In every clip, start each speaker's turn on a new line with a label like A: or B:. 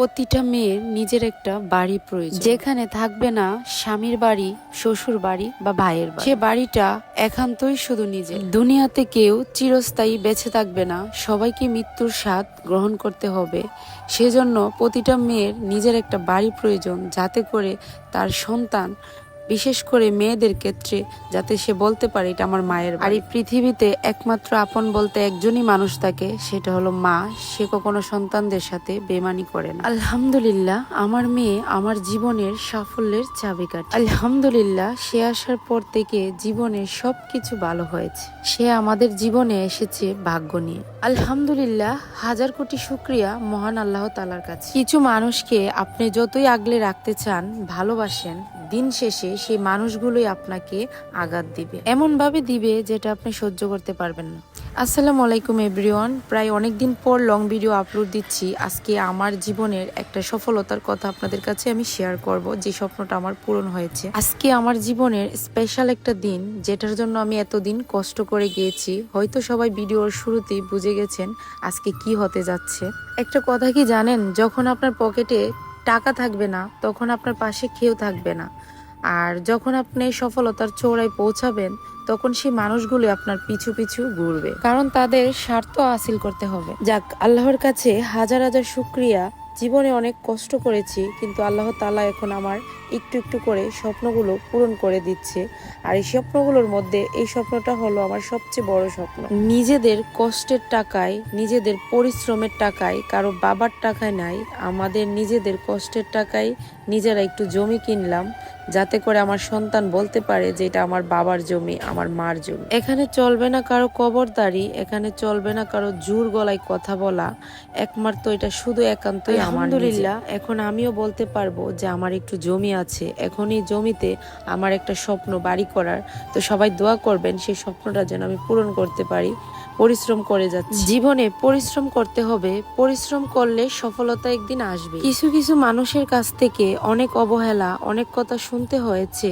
A: প্রতিটা মেয়ের নিজের একটা বাড়ি প্রয়োজন, যেখানে থাকবে না স্বামীর বাড়ি, শ্বশুর বাড়ি বা ভাইয়ের বাড়ি। সে বাড়িটা একান্তই শুধু নিজের। দুনিয়াতে কেউ চিরস্থায়ী বেঁচে থাকবে না, সবাইকে মৃত্যুর স্বাদ গ্রহণ করতে হবে। সেজন্য প্রতিটা মেয়ের নিজের একটা বাড়ি প্রয়োজন, যাতে করে তার সন্তান, বিশেষ করে মেয়েদের ক্ষেত্রে, যাতে সে বলতে পারে এটা আমার মায়ের বাড়ি। আর এই পৃথিবীতে একমাত্র আপন বলতে একজনই মানুষ থাকে, সেটা হলো মা। সে কখনো সন্তানদের সাথে বেমানি করে না। আলহামদুলিল্লাহ, আমার মেয়ে আমার জীবনের সাফল্যের চাবিকাঠি। আলহামদুলিল্লাহ, সে আসার পর থেকে জীবনের সবকিছু ভালো হয়েছে। সে আমাদের জীবনে এসেছে ভাগ্য নিয়ে। আলহামদুলিল্লাহ, হাজার কোটি শুকরিয়া মহান আল্লাহ তাআলার কাছে। কিছু মানুষকে আপনি যতই আগলে রাখতে চান, ভালোবাসেন, দিন শেষে সেই মানুষগুলোই আপনাকে আঘাত দিবে, এমন ভাবে দিবে যেটা আপনি সহ্য করতে পারবেন না। আসসালামু আলাইকুম এভরিওয়ান। প্রায় অনেকদিন পর লং ভিডিও আপলোড দিচ্ছি। আজকে আমার জীবনের একটা সফলতার কথা আপনাদের কাছে আমি শেয়ার করব, যে স্বপ্নটা আমার পূরণ হয়েছে। আজকে আমার জীবনের স্পেশাল একটা দিন, যেটার জন্য আমি এতদিন কষ্ট করে গিয়েছি। হয়তো সবাই ভিডিওর শুরুতেই বুঝে গেছেন আজকে কি হতে যাচ্ছে। একটা কথা কি জানেন, যখন আপনার পকেটে টাকা থাকবে না, তখন আপনার পাশে কেউ থাকবে না। আর যখন আপনি সফলতার চূড়ায় পৌঁছাবেন, তখন সেই মানুষগুলো আপনার পিছু পিছু ঘুরবে, কারণ তাদের স্বার্থ হাসিল করতে হবে। যাক, আল্লাহর কাছে হাজার হাজার শুকরিয়া। জীবনে অনেক কষ্ট করেছি, কিন্তু আল্লাহ তাআলা এখন আমার একটু একটু করে স্বপ্নগুলো পূরণ করে দিচ্ছে। আর এই স্বপ্নগুলোর মধ্যে এই স্বপ্নটা হলো আমার সবচেয়ে বড় স্বপ্ন। নিজেদের কষ্টের টাকায়, নিজেদের পরিশ্রমের টাকায়, কারো বাবার টাকায় নাই, আমাদের নিজেদের কষ্টের টাকায় নিজেরা একটু জমি কিনলাম, যাতে করে আমার সন্তান বলতে পারে যে এটা আমার বাবার জমি, আমার মার জমি। এখানে চলবে না কারো কবরদারি, এখানে চলবে না কারো জোর গলায় কথা বলা। একমাত্র এটা শুধু একান্তই আমার। আলহামদুলিল্লাহ, এখন আমিও বলতে পারবো যে আমার একটু জমি আছে। এখন এই জমিতে আমার একটা স্বপ্ন বাড়ি করার। তো সবাই দোয়া করবেন সেই স্বপ্নটা যেন আমি পূরণ করতে পারি। পরিশ্রম করে যাচ্ছি, জীবনে পরিশ্রম করতে হবে। পরিশ্রম করলে সফলতা একদিন আসবে। কিছু কিছু মানুষের কাছ থেকে অনেক অবহেলা, অনেক কথা শুনতে হয়েছে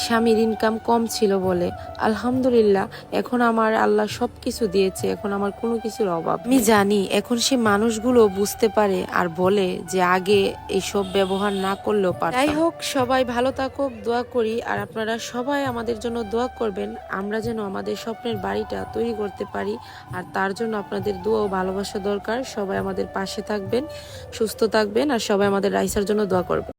A: স্বামীর ইনকাম কম ছিল বলে। আলহামদুলিল্লাহ, এখন আমার আল্লাহ সবকিছু দিয়েছে, এখন আমার কোনো কিছুর অভাব। আমি জানি এখন সে মানুষগুলো বুঝতে পারে আর বলে যে আগে এইসব ব্যবহার না করলেও পারতাম। যাই হোক, সবাই ভালো থাকুক, দোয়া করি। আর আপনারা সবাই আমাদের জন্য দোয়া করবেন, আমরা যেন আমাদের স্বপ্নের বাড়িটা তৈরি করতে পারি। আর তার জন্য আপনাদের দোয়া ও ভালোবাসা দরকার। সবাই আমাদের পাশে থাকবেন, সুস্থ থাকবেন, আর সবাই আমাদের রাইসার জন্য দোয়া করবেন।